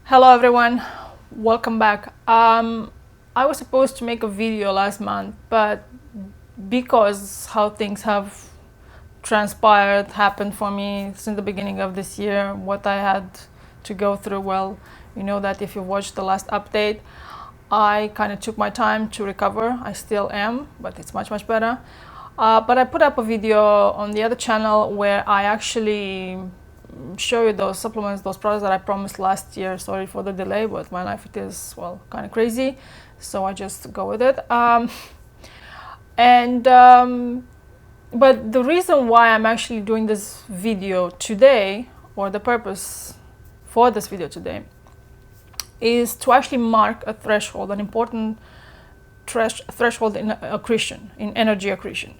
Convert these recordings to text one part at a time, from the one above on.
Hello everyone, welcome back. I was supposed to make a video last month, but because how things have happened for me since the beginning of this year, what I had to go through, well, you know that if you watched the last update, I kind of took my time to recover. I still am, but it's much better. But I put up a video on the other channel where I actually show you those supplements, those products that I promised last year. Sorry for the delay, but my life, it is, well, kind of crazy, so I just go with it. But the reason why I'm actually doing this video today, or the purpose for this video today, is to actually mark a threshold, an important threshold in accretion, in energy accretion,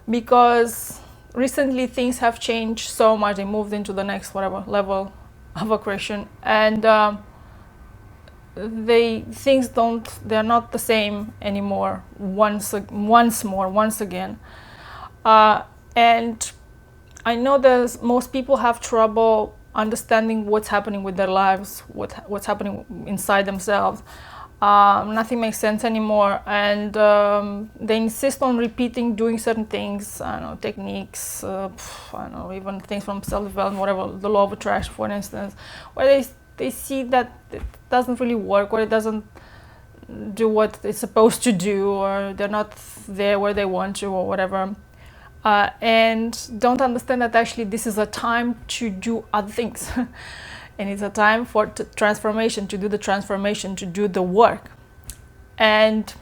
because recently things have changed so much. They moved into the next whatever level of accretion, and they're not the same anymore once again. And I know that most people have trouble understanding what's happening with their lives, what's happening inside themselves. Nothing makes sense anymore, and they insist on repeating, doing certain things, I don't know, techniques, I don't know, even things from self-development, whatever, the law of attraction, for instance, where they see that it doesn't really work, or it doesn't do what it's supposed to do, or they're not there where they want to, or whatever, and don't understand that actually this is a time to do other things. And it's a time for transformation, to do the transformation, to do the work. And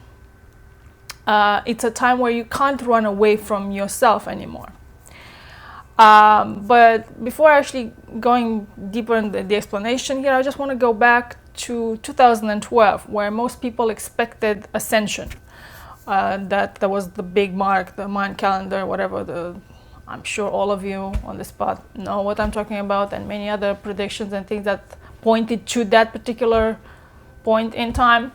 it's a time where you can't run away from yourself anymore. But before actually going deeper in the explanation here, I just want to go back to 2012, where most people expected ascension. That was the big mark, the Mayan calendar, whatever, I'm sure all of you on the spot know what I'm talking about, and many other predictions and things that pointed to that particular point in time.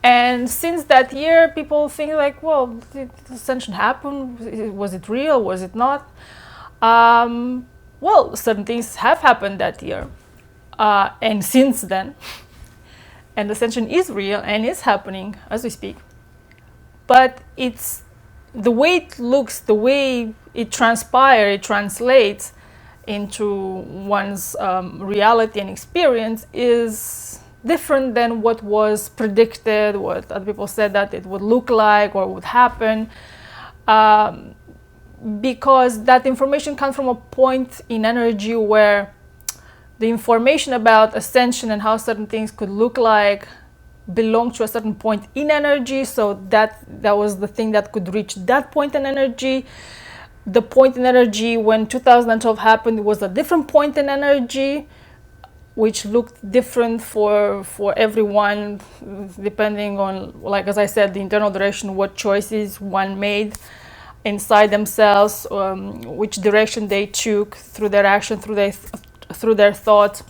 And since that year, people think like, well, did ascension happen? Was it real? Was it not? Well, certain things have happened that year, and since then, and ascension is real and is happening as we speak. But it's the way it looks, the way it transpires, it translates into one's reality and experience is different than what was predicted, what other people said that it would look like or would happen, because that information comes from a point in energy where the information about ascension and how certain things could look like belong to a certain point in energy. So that was the thing that could reach that point in energy. The point in energy when 2012 happened was a different point in energy, which looked different for everyone, depending on, like as I said, the internal direction, what choices one made inside themselves, which direction they took through their action, through their thoughts.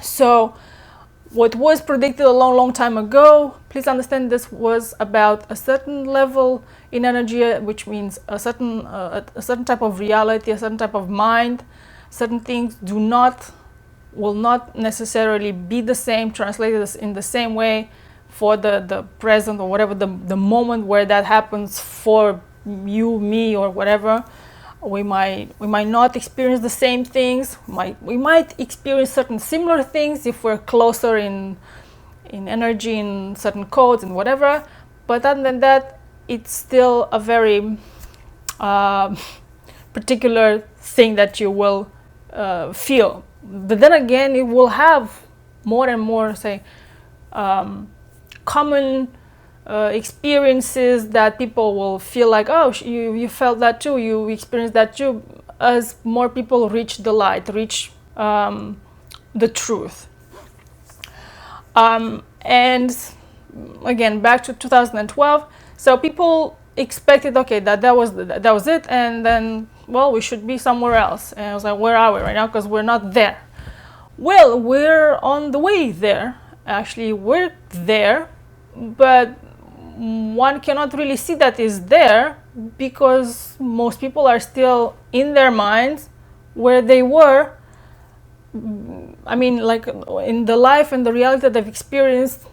So what was predicted a long time ago, please understand this was about a certain level in energy, which means a certain type of reality, a certain type of mind. Certain things will not necessarily be the same, translated in the same way for the present, or whatever the moment where that happens for you, me, or whatever. We might not experience the same things. We might experience certain similar things if we're closer in energy, in certain codes and whatever. But other than that, it's still a very particular thing that you will feel. But then again, it will have more and more, say, common experiences that people will feel like, oh, you felt that too, you experienced that too, as more people reach the light, reach the truth. And again, back to 2012, so people expected, okay, that was it, and then, well, we should be somewhere else. And I was like, where are we right now? Because we're not there. Well, we're on the way there. Actually, we're there, but one cannot really see that is there, because most people are still in their minds where they were I mean, like in the life and the reality that I've experienced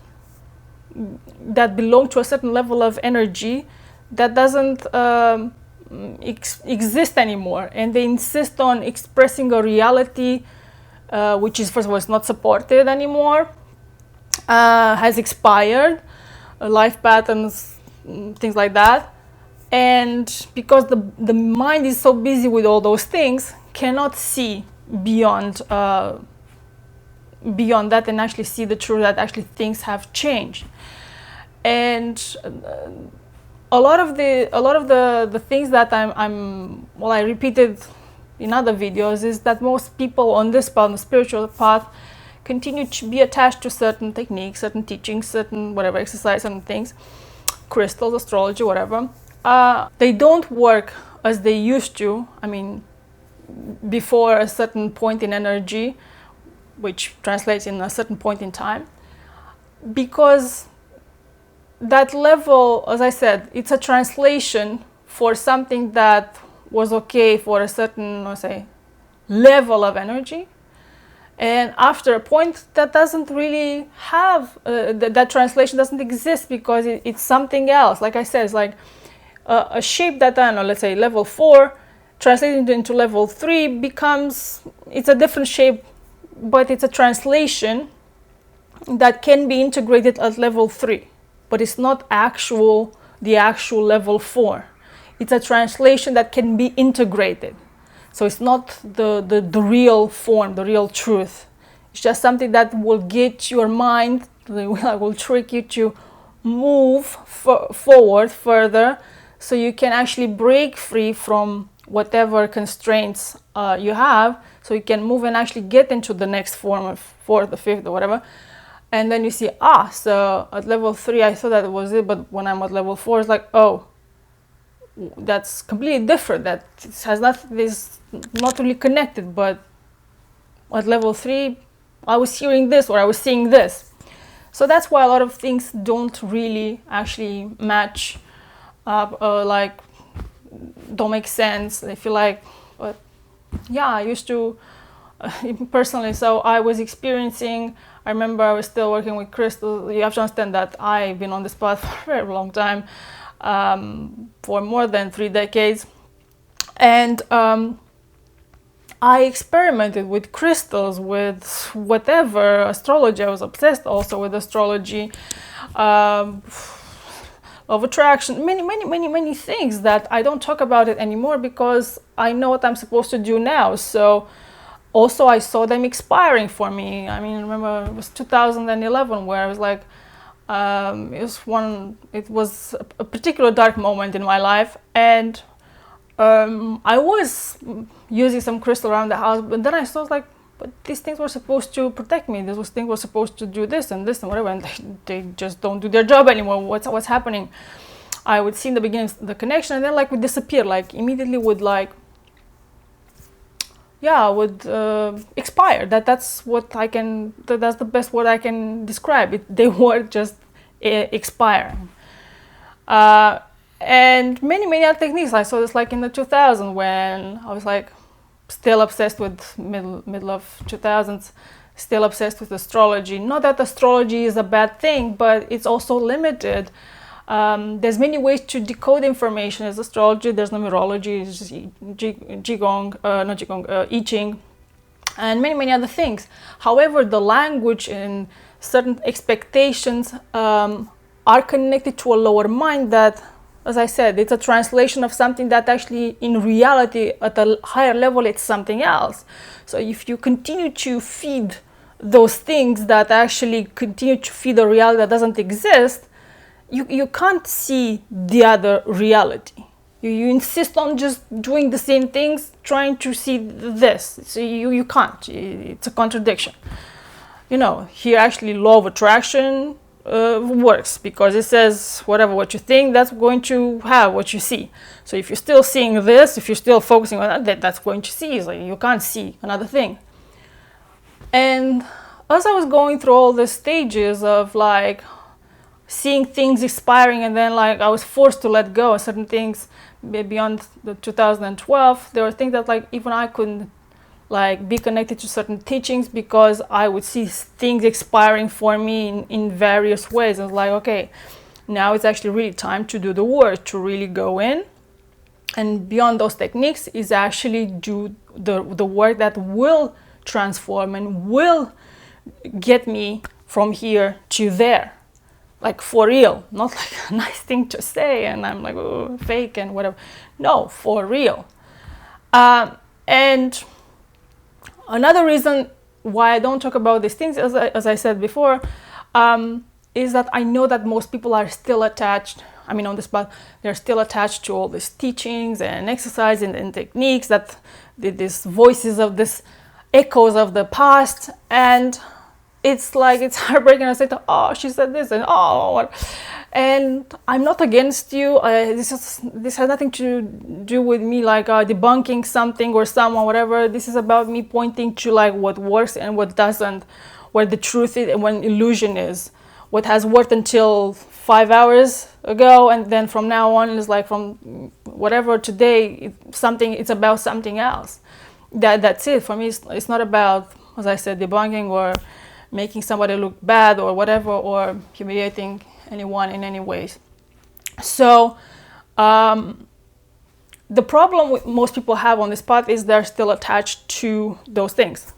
that belong to a certain level of energy that doesn't exist anymore, and they insist on expressing a reality which is, first of all, is not supported anymore, has expired, life patterns, things like that. And because the mind is so busy with all those things, cannot see beyond beyond that and actually see the truth that actually things have changed. And a lot of the things that I repeated in other videos is that most people on this path, on the spiritual path, continue to be attached to certain techniques, certain teachings, certain whatever exercise, certain things, crystals, astrology, whatever. They don't work as they used to. I mean, before a certain point in energy, which translates in a certain point in time, because that level, as I said, it's a translation for something that was okay for a certain, let's say, level of energy. And after a point, that doesn't really have, that translation doesn't exist, because it's something else. Like I said, it's like a shape that, I don't know, let's say level 4, translated into level 3 becomes, it's a different shape, but it's a translation that can be integrated at level 3. But it's not the actual level 4. It's a translation that can be integrated. So it's not the real form, the real truth. It's just something that will get your mind, will trick you to move forward further, so you can actually break free from whatever constraints you have, so you can move and actually get into the next form of 4th or 5th or whatever. And then you see, so at level 3 I thought that was it, but when I'm at level 4, it's like, oh, that's completely different. That it has this not really connected, but at level 3 I was hearing this, or I was seeing this. So that's why a lot of things don't really actually match up, like don't make sense. They feel like, yeah, I used to personally, so I was experiencing, I remember I was still working with crystals. You have to understand that I've been on this path for a very long time, for more than 3 decades. And I experimented with crystals, with whatever, astrology. I was obsessed also with astrology, of attraction, many things that I don't talk about it anymore, because I know what I'm supposed to do now. So also I saw them expiring for me. I mean, I remember it was 2011 where I was like, it was a particular dark moment in my life, and I was using some crystal around the house, but then I saw like, but these things were supposed to protect me. These things were supposed to do this and whatever, and they just don't do their job anymore. What's happening? I would see in the beginning the connection, and then like would disappear, like immediately would like, yeah, would expire. That's what I can. That's the best word I can describe it. They were just expiring. And many other techniques. I saw this like in the 2000s, when I was like still obsessed with middle of 2000s, still obsessed with astrology. Not that astrology is a bad thing, but it's also limited. There's many ways to decode information. There's astrology, there's numerology, there's Qigong, not Qigong, I Ching, and many other things. However, the language and certain expectations are connected to a lower mind that, as I said, it's a translation of something that actually in reality at a higher level it's something else. So if you continue to feed those things that actually continue to feed a reality that doesn't exist, you can't see the other reality. You insist on just doing the same things, trying to see this. So you can't. It's a contradiction. You know, here actually law of attraction works, because it says whatever what you think, that's going to have what you see. So if you're still seeing this, if you're still focusing on that, that's going to see. So you can't see another thing. And as I was going through all the stages of like seeing things expiring, and then like I was forced to let go of certain things beyond the 2012, there were things that like even I couldn't like be connected to certain teachings, because I would see things expiring for me in various ways. I was like, okay, now it's actually really time to do the work, to really go in, and beyond those techniques is actually do the work that will transform and will get me from here to there, like for real, not like a nice thing to say and I'm like, oh, fake and whatever. No, for real. And another reason why I don't talk about these things, as I said before, is that I know that most people are still attached. I mean, on the spot, they're still attached to all these teachings and exercise and techniques, that these voices of this echoes of the past. And it's like, it's heartbreaking. I say, oh, she said this, and oh, what? And I'm not against you. This has nothing to do with me like debunking something or someone, whatever. This is about me pointing to like what works and what doesn't, where the truth is and when illusion is. What has worked until 5 hours ago, and then from now on is like from whatever today, it's about something else. That's it. For me, it's not about, as I said, debunking or making somebody look bad or whatever, or humiliating anyone in any ways. So the problem most people have on this path is they're still attached to those things.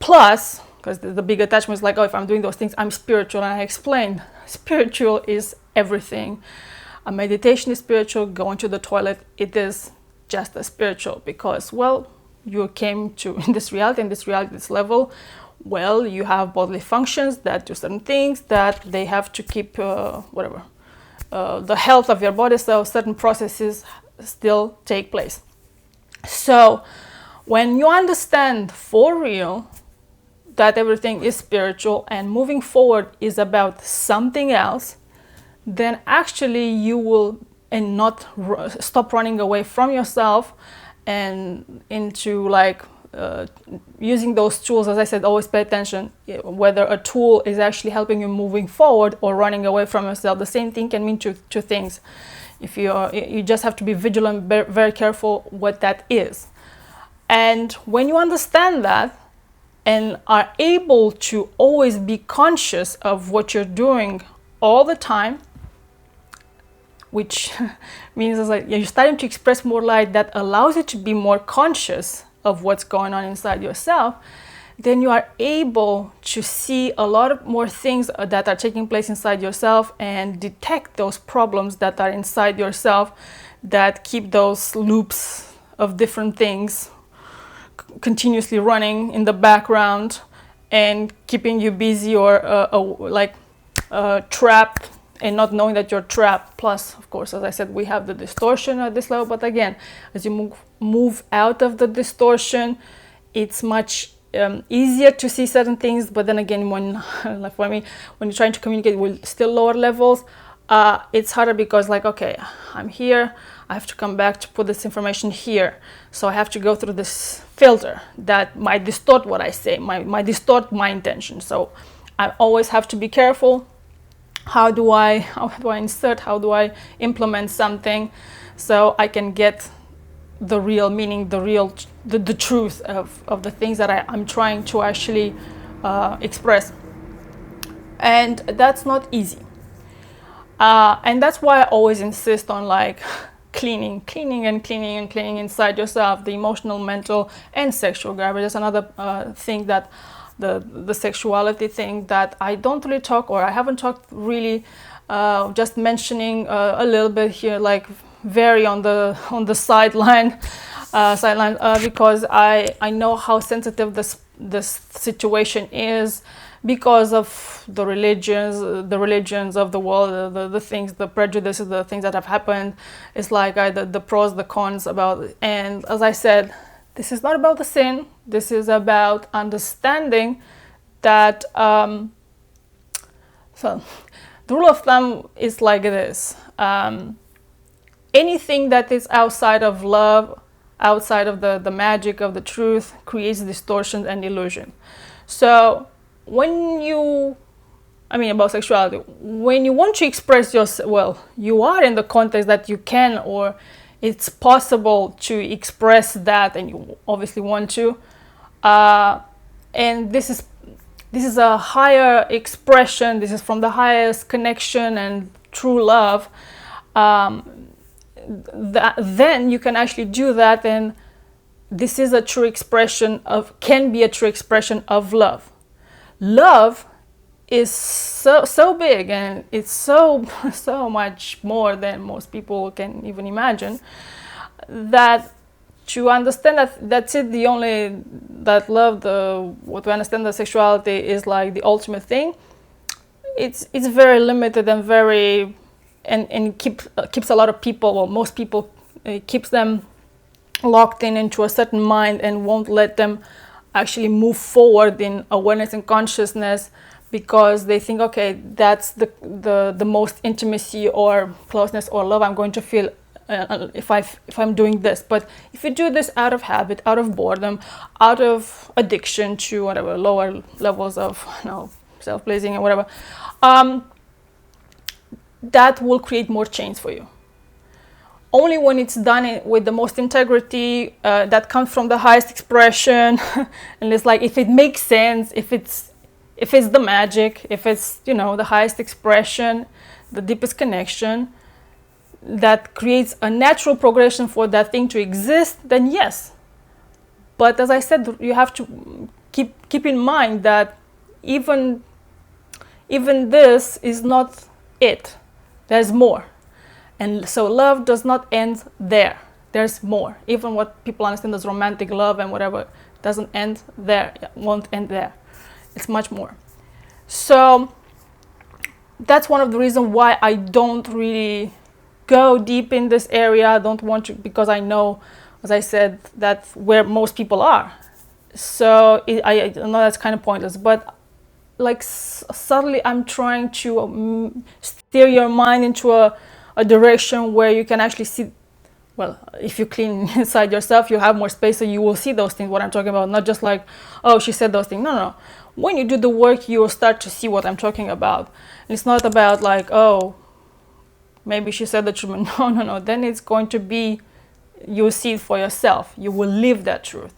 Plus, because the big attachment is like, oh, if I'm doing those things, I'm spiritual. And I explained, spiritual is everything. A meditation is spiritual. Going to the toilet, it is just as spiritual, because, well, you came to in this reality, this level. Well, you have bodily functions that do certain things, that they have to keep the health of your body, so certain processes still take place. So when you understand for real that everything is spiritual and moving forward is about something else, then actually you will not stop running away from yourself and into like using those tools. As I said, always pay attention whether a tool is actually helping you moving forward or running away from yourself. The same thing can mean two things. If you just have to be vigilant, very careful what that is. And when you understand that and are able to always be conscious of what you're doing all the time, which means like you're starting to express more light that allows you to be more conscious of what's going on inside yourself, then you are able to see a lot more things that are taking place inside yourself and detect those problems that are inside yourself that keep those loops of different things continuously running in the background and keeping you busy or trapped and not knowing that you're trapped. Plus, of course, as I said, we have the distortion at this level. But again, as you move out of the distortion, it's much easier to see certain things. But then again, when like for me, when you're trying to communicate with still lower levels, it's harder because like, okay, I'm here, I have to come back to put this information here. So I have to go through this filter that might distort what I say, might distort my intention. So I always have to be careful. How do I insert, how do I implement something so I can get the real meaning, the truth of the things that I'm trying to actually express. And that's not easy. And that's why I always insist on like cleaning inside yourself, the emotional, mental, and sexual garbage. That's another thing that the sexuality thing that I don't really talk, or I haven't talked really, just mentioning a little bit here, like very on the sideline, because I know how sensitive this situation is because of the religions of the world, the things, the prejudices, the things that have happened. It's like the pros, the cons about it. And as I said, this is not about the sin. This is about understanding that. So, the rule of thumb is like this: anything that is outside of love, outside of the magic of the truth, creates distortion and illusion. So, about sexuality, when you want to express yourself, well, you are in the context that you can, or it's possible to express that, and you obviously want to, And this is a higher expression. This is from the highest connection and true love. Then you can actually do that, and this is a true expression of, can be a true expression of love. Love is so big, and it's so much more than most people can even imagine, that to understand that that's it, the only, that love, what we understand that sexuality is like the ultimate thing, it's very limited and very, and keeps a lot of people, or most people, it keeps them locked into a certain mind and won't let them actually move forward in awareness and consciousness, because they think, okay, that's the most intimacy or closeness or love I'm going to feel if I'm doing this. But if you do this out of habit, out of boredom, out of addiction to whatever lower levels of self-pleasing and whatever, that will create more chains for you. Only when it's done with the most integrity, that comes from the highest expression, and it's like, if it makes sense, if it's the magic, if it's, the highest expression, the deepest connection, that creates a natural progression for that thing to exist, then yes. But as I said, you have to keep in mind that even this is not it. There's more. And so love does not end there. There's more. Even what people understand as romantic love and whatever doesn't end there, won't end there. It's much more. So that's one of the reasons why I don't really go deep in this area. I don't want to, because I know, as I said, that's where most people are. So I know that's kind of pointless, but like subtly I'm trying to steer your mind into a direction where you can actually see, well, if you clean inside yourself, you have more space, so you will see those things, what I'm talking about. Not just like, oh, she said those things. No. When you do the work, you will start to see what I'm talking about. It's not about like, oh, maybe she said the truth. No. Then it's going to be, you'll see it for yourself. You will live that truth.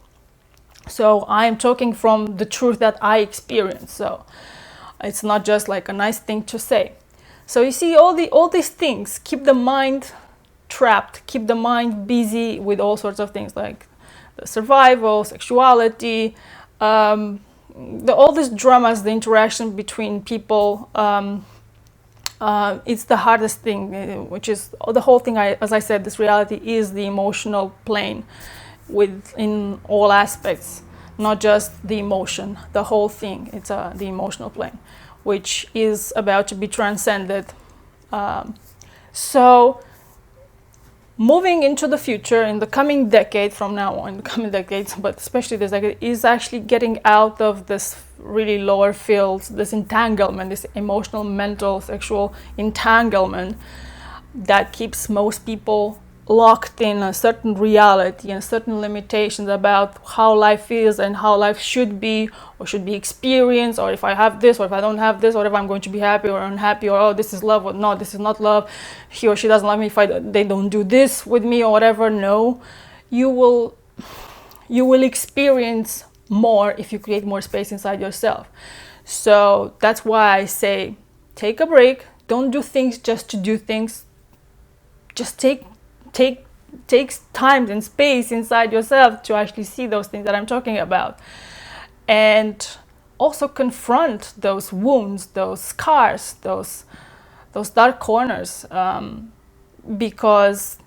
So I am talking from the truth that I experience. So it's not just like a nice thing to say. So you see, all these things keep the mind trapped, keep the mind busy with all sorts of things like the survival, sexuality, all these dramas, the interaction between people. It's the hardest thing, which is the whole thing. As I said, this reality is the emotional plane, in all aspects, not just the emotion. The whole thing, it's the emotional plane, which is about to be transcended. So moving into the future, in the coming decade from now on, the coming decades, but especially this decade, is actually getting out of this really lower fields, this entanglement, this emotional, mental, sexual entanglement that keeps most people locked in a certain reality and certain limitations about how life is and how life should be or should be experienced, or if I have this or if I don't have this, or if I'm going to be happy or unhappy, or oh, this is love or no, this is not love, he or she doesn't love me if they don't do this with me or whatever. No, you will experience more if you create more space inside yourself. So that's why I say, take a break. Don't do things just to do things. Just takes time and space inside yourself to actually see those things that I'm talking about, and also confront those wounds, those scars, those dark corners, because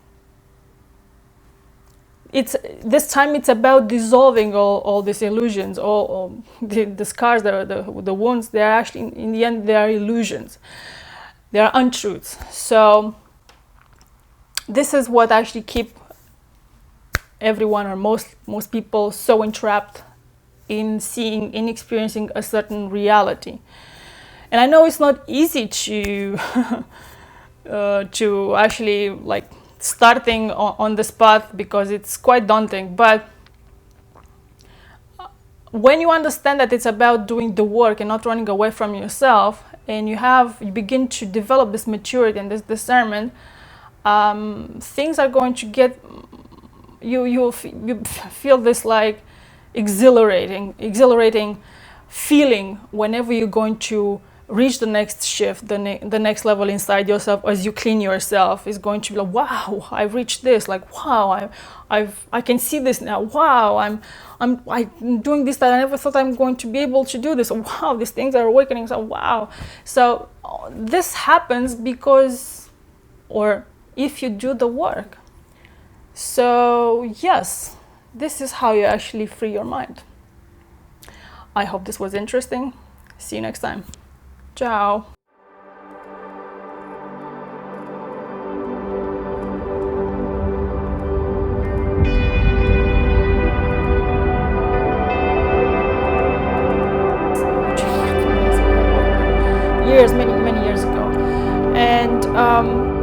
this time it's about dissolving all these illusions, all the scars, the wounds. They're actually, in the end, they are illusions, they are untruths. So this is what actually keep everyone, or most people, so entrapped in experiencing a certain reality. And I know it's not easy to to actually like starting on this path, because it's quite daunting. But when you understand that it's about doing the work and not running away from yourself, and you begin to develop this maturity and this discernment, things are going to get, you feel this like exhilarating feeling whenever you're going to reach the next shift, the next level inside yourself. As you clean yourself, is going to be like, wow, I've reached this. Like, wow, I can see this now. Wow, I'm doing this that I never thought I'm going to be able to do this. Wow, these things are awakening. So wow, so this happens because, or if you do the work. So yes, this is how you actually free your mind. I hope this was interesting. See you next time. Ciao. Years, many years ago. And